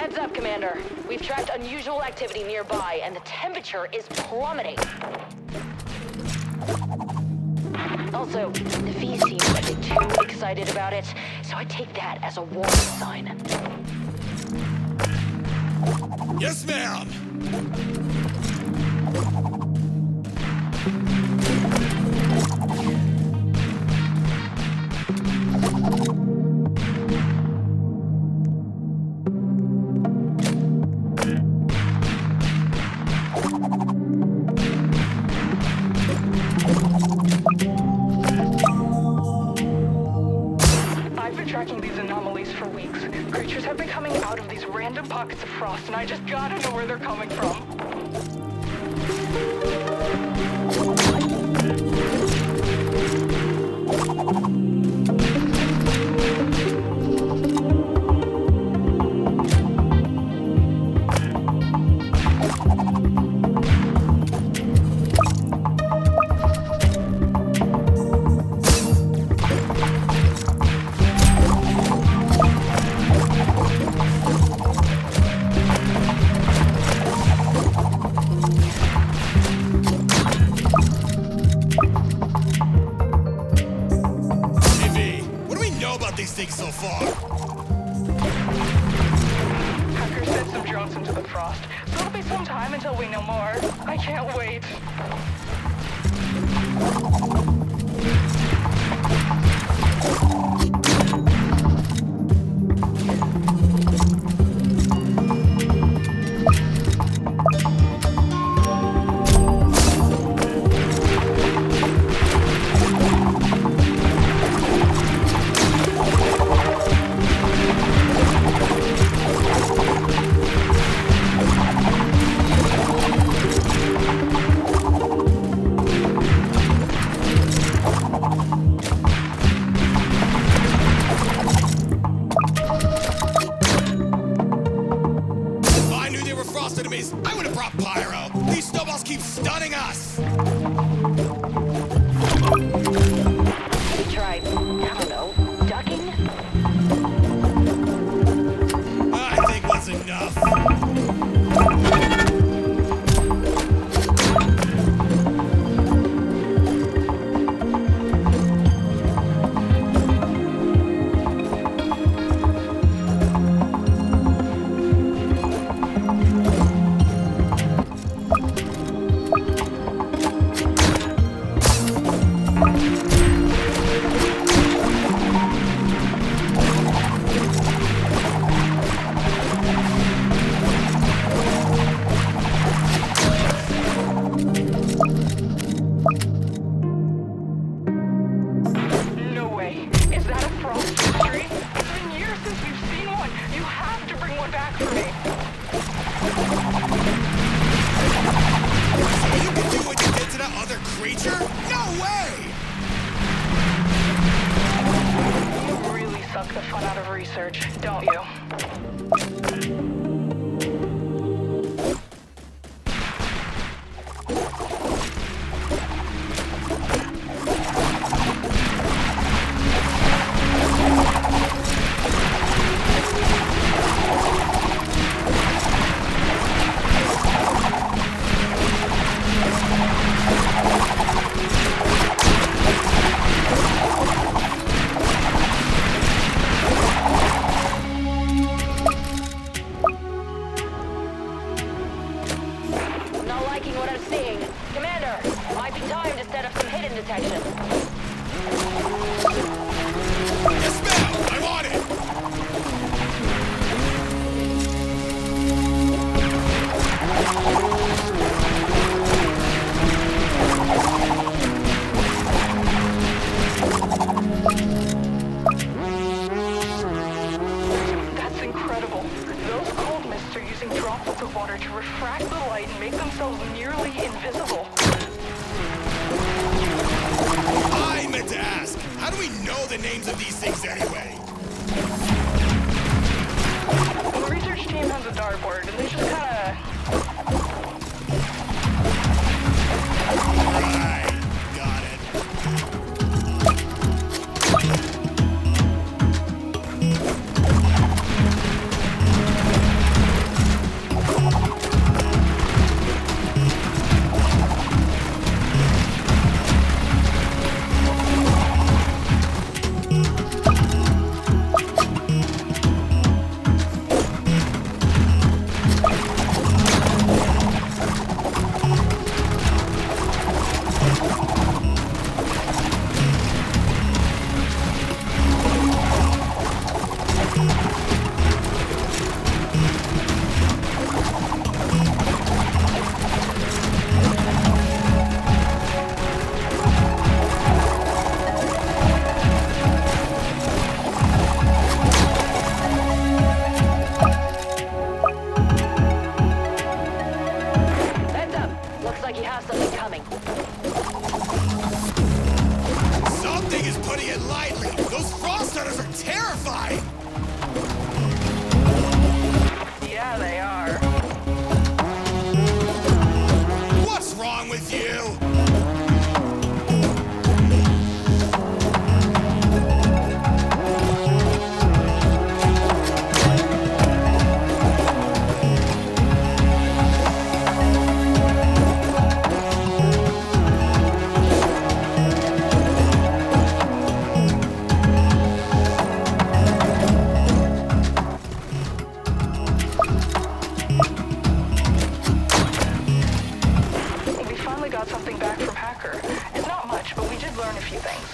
Heads up, Commander. We've tracked unusual activity nearby, and the temperature is plummeting. Also, the V seems a bit too excited about it, so I take that as a warning sign. Yes, ma'am! Tracking these anomalies for weeks. Creatures have been coming out of these random pockets of frost, and I just gotta know where they're coming from. So far. Hackers sent some drones into the frost, so it'll be some time until we know more. I can't wait. I would have brought pyro. These snowballs keep stunning us. You tried, I don't know, ducking? I think that's enough. Suck the fun out of research, don't you? detection. Yes, ma'am! I'm on it! That's incredible. Those cold mists are using droplets of water to refract the light and make themselves nearly invisible. I meant to ask, how do we know the names of these things anyway? The research team has a dartboard, and they just kinda... Right, got it. say it lightly. Those frost hunters are terrifying. Yeah, they are. What's wrong with you? We finally got something back from Hacker. It's not much, but we did learn a few things.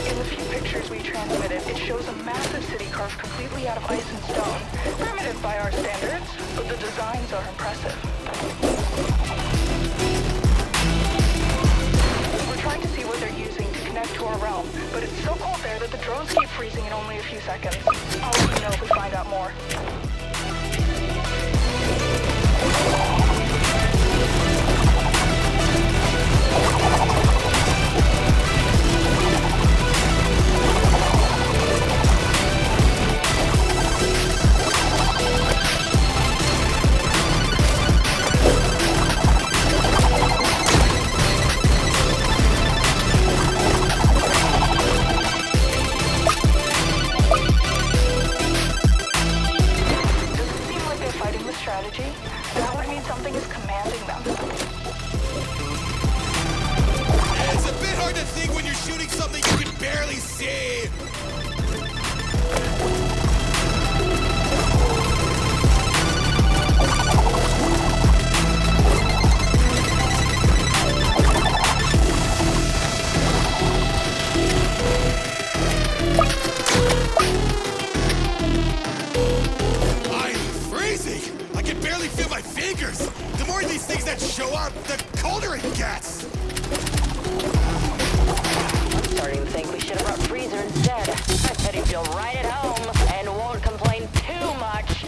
In the few pictures we transmitted, it shows a massive city carved completely out of ice and stone. Primitive by our standards, but the designs are impressive. We're trying to see what they're using to connect to our realm, but it's so cold there that the drones keep freezing in only a few seconds. I'll let you know if we find out more. Doesn't seem like they're fighting with strategy. That would mean something is commanding them. It's a bit hard to think when you're shooting something you can barely see. I'm freezing. I can barely feel my fingers. The more of these things that show up, the colder it gets. I'm starting to think we should have brought freezer instead. I bet he'd feel right at home and won't complain too much.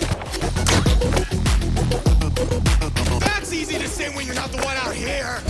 That's easy to say when you're not the one out here.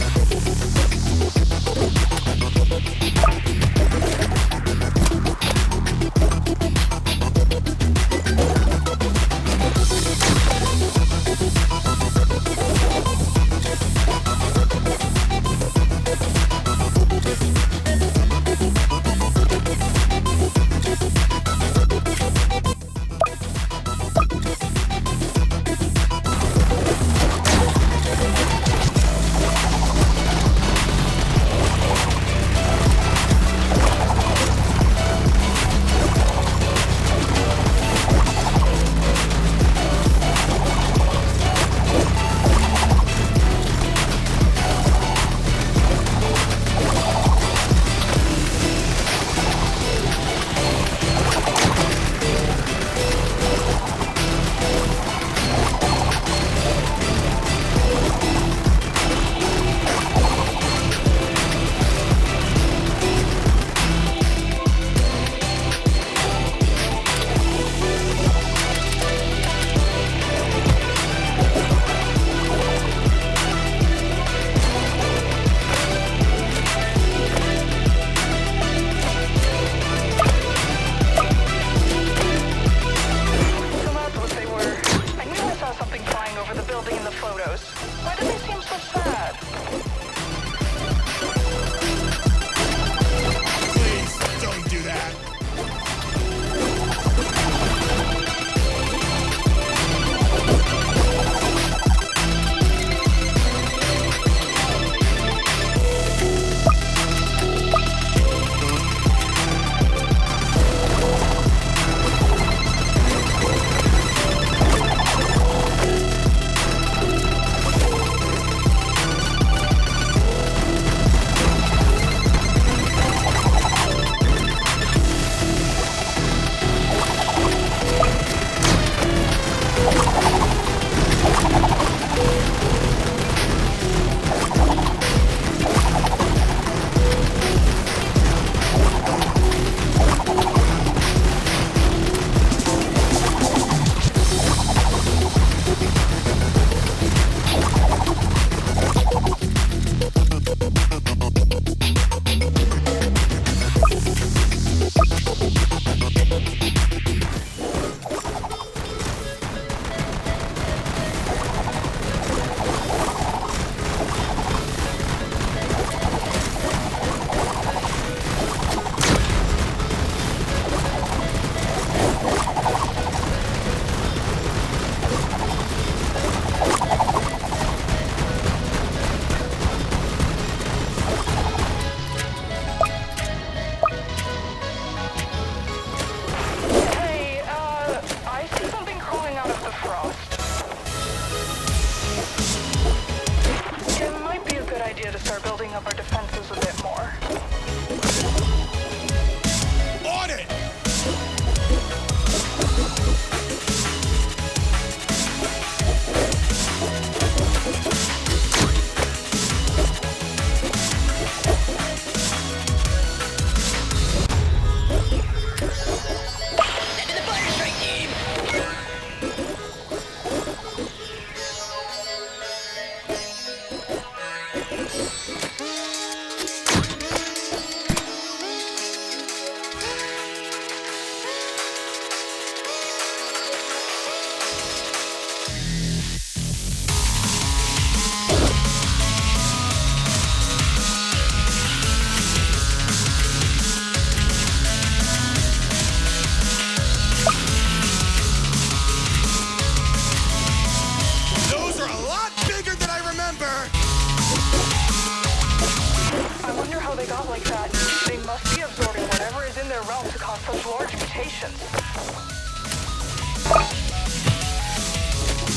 how they got like that. They must be absorbing whatever is in their realm to cause such large mutations.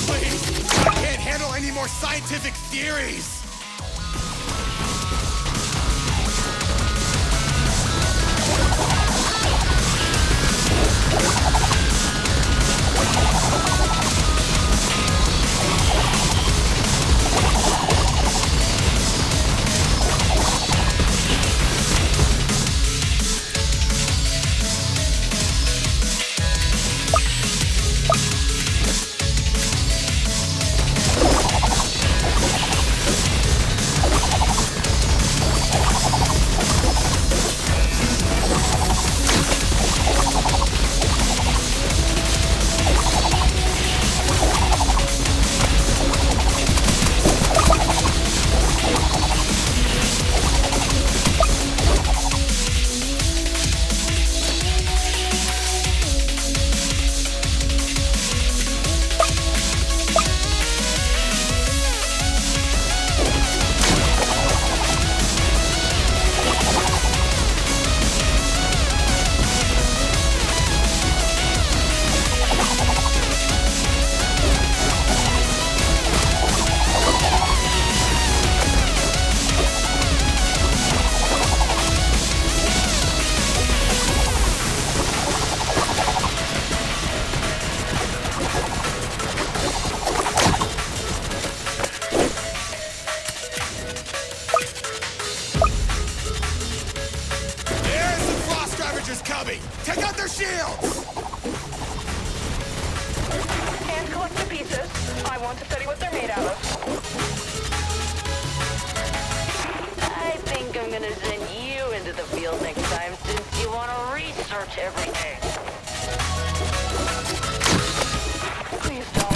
Please, I can't handle any more scientific theories. Coming! Take out their shields! And collect the pieces. I want to study what they're made out of. I think I'm gonna send you into the field next time since you want to research everything. Please don't.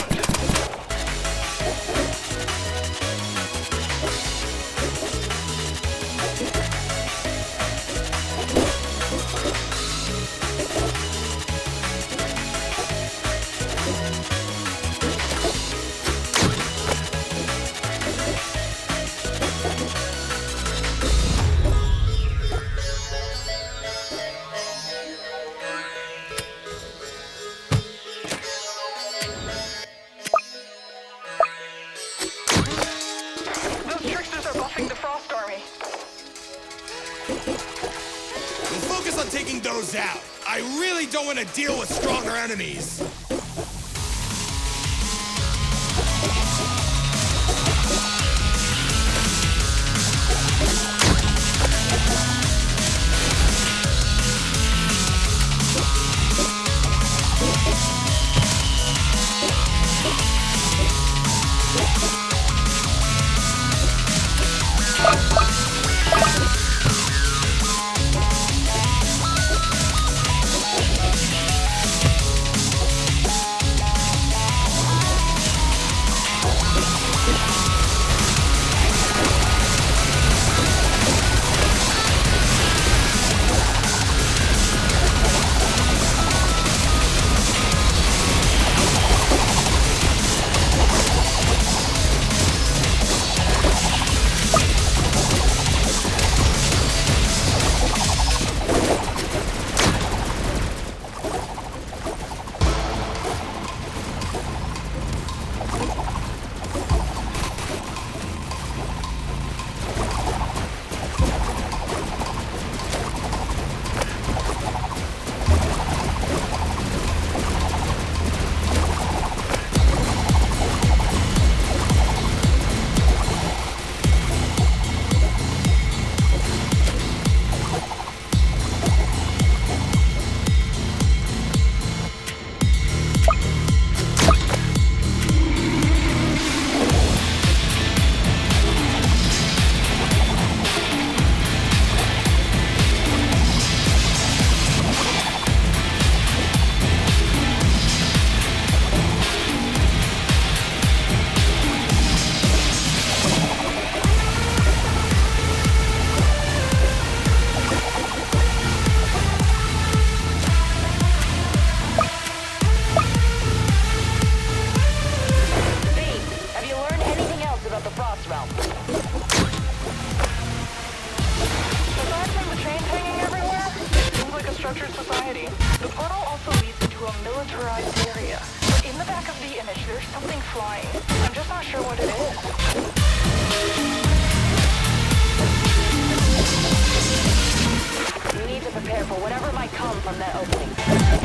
We'll focus on taking those out. I really don't want to deal with stronger enemies. structured society. The portal also leads into a militarized area. But in the back of the image, there's something flying. I'm just not sure what it is. We need to prepare for whatever might come from that opening.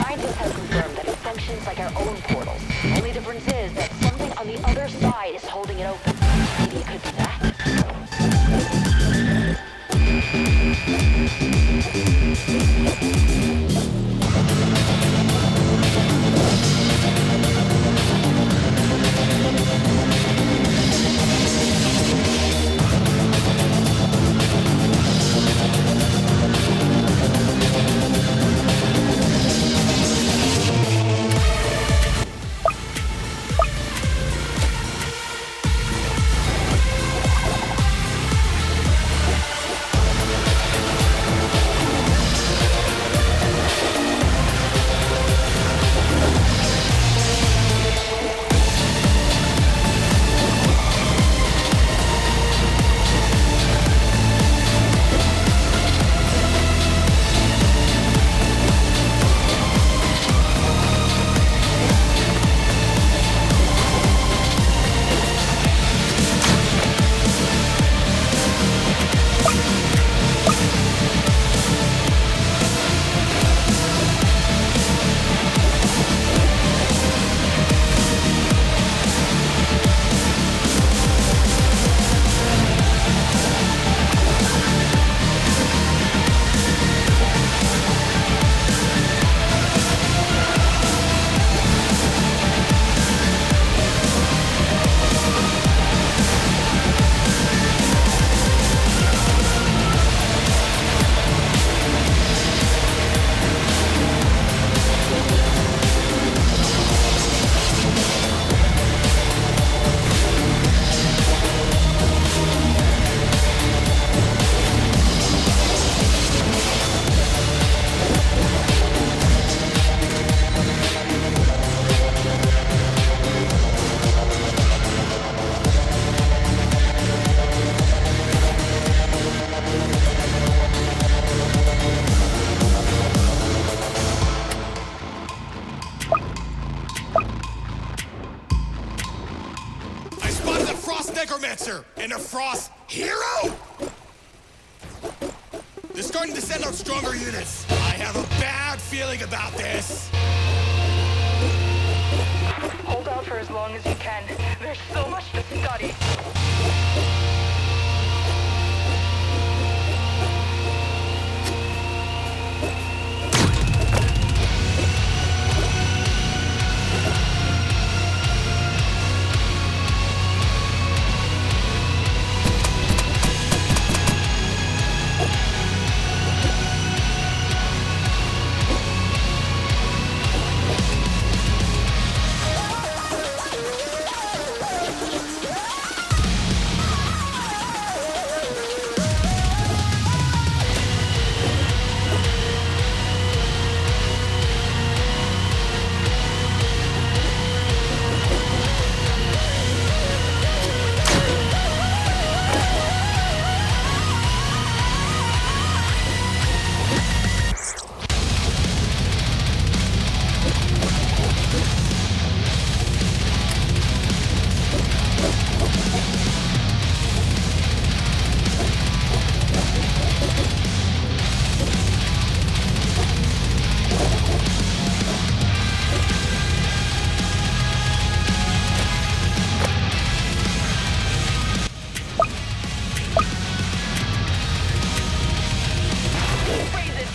Scientists have confirmed that it functions like our own portals. Only difference is that something on the other side is holding it open. Maybe it could be that. And a Frost hero? They're starting to send out stronger units. I have a bad feeling about this. Hold out for as long as you can. There's so much to study.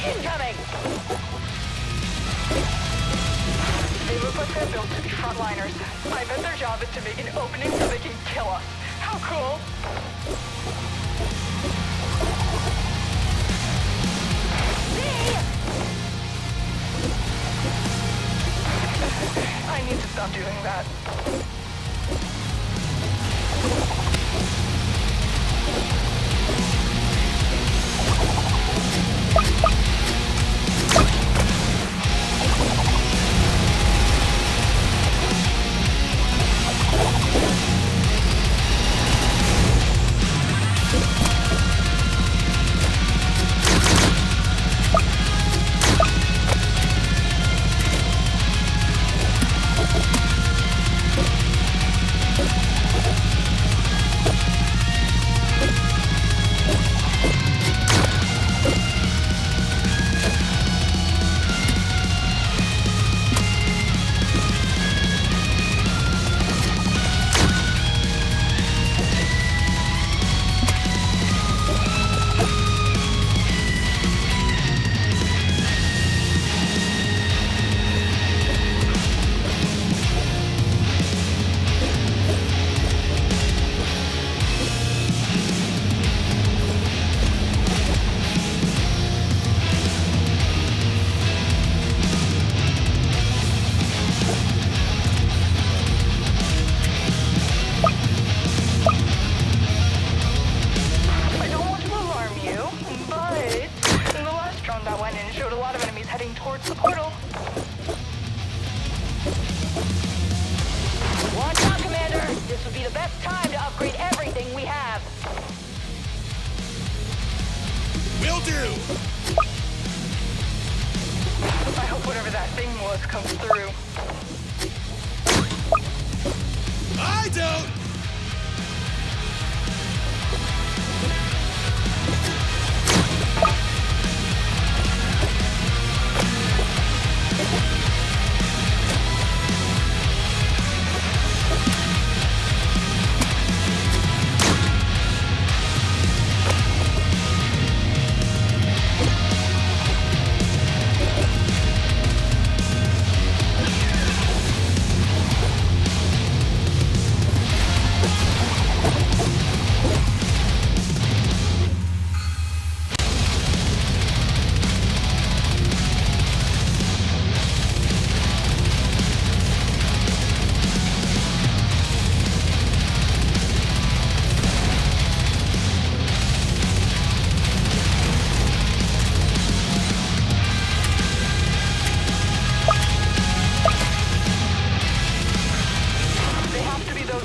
Incoming! They look like they're built to be frontliners. I bet their job is to make an opening so they can kill us. How cool! I need to stop doing that. Will do! I hope whatever that thing was comes through. I don't!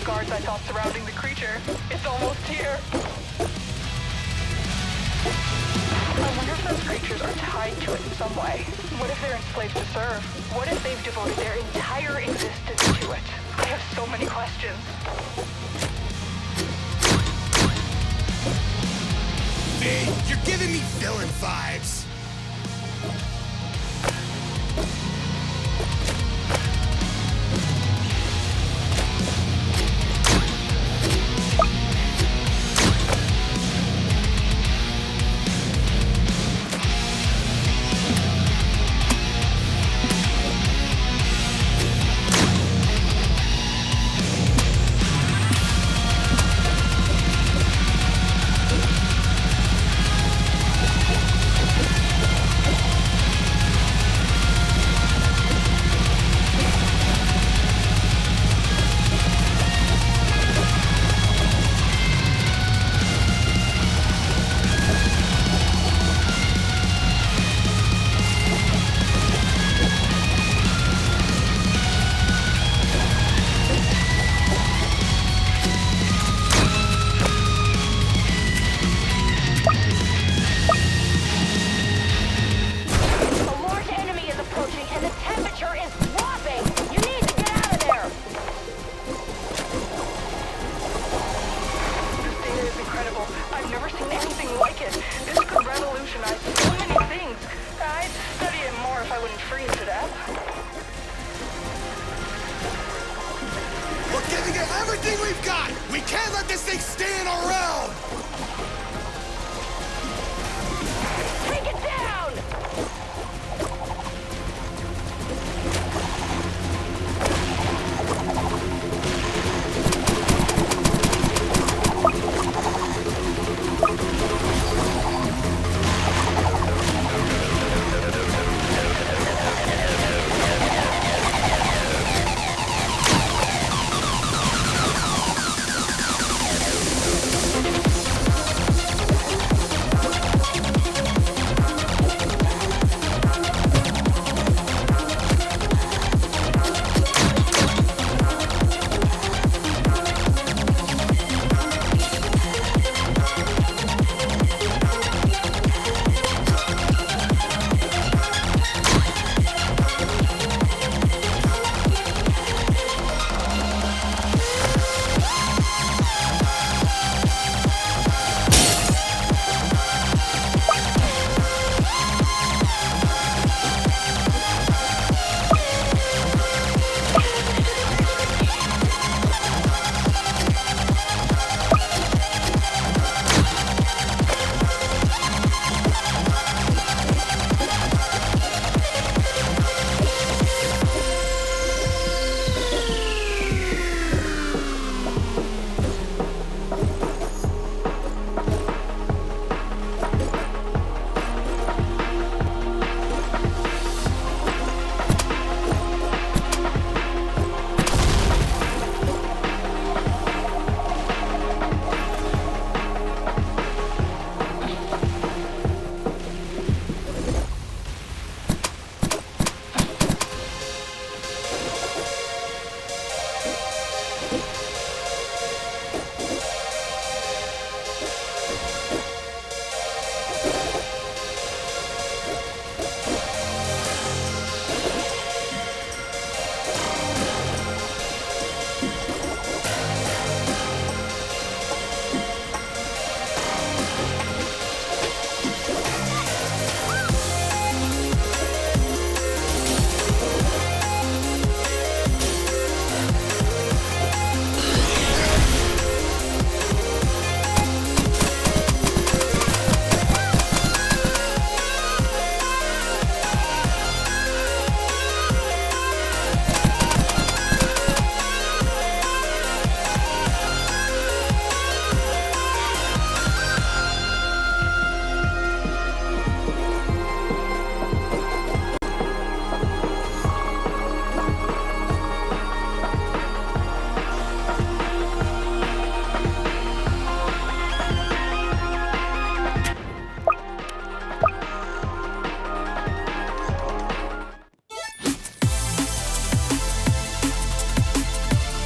guards I saw surrounding the creature. It's almost here. I wonder if those creatures are tied to it in some way. What if they're enslaved to serve? What if they've devoted their entire existence to it? I have so many questions. V, you're giving me villain vibes.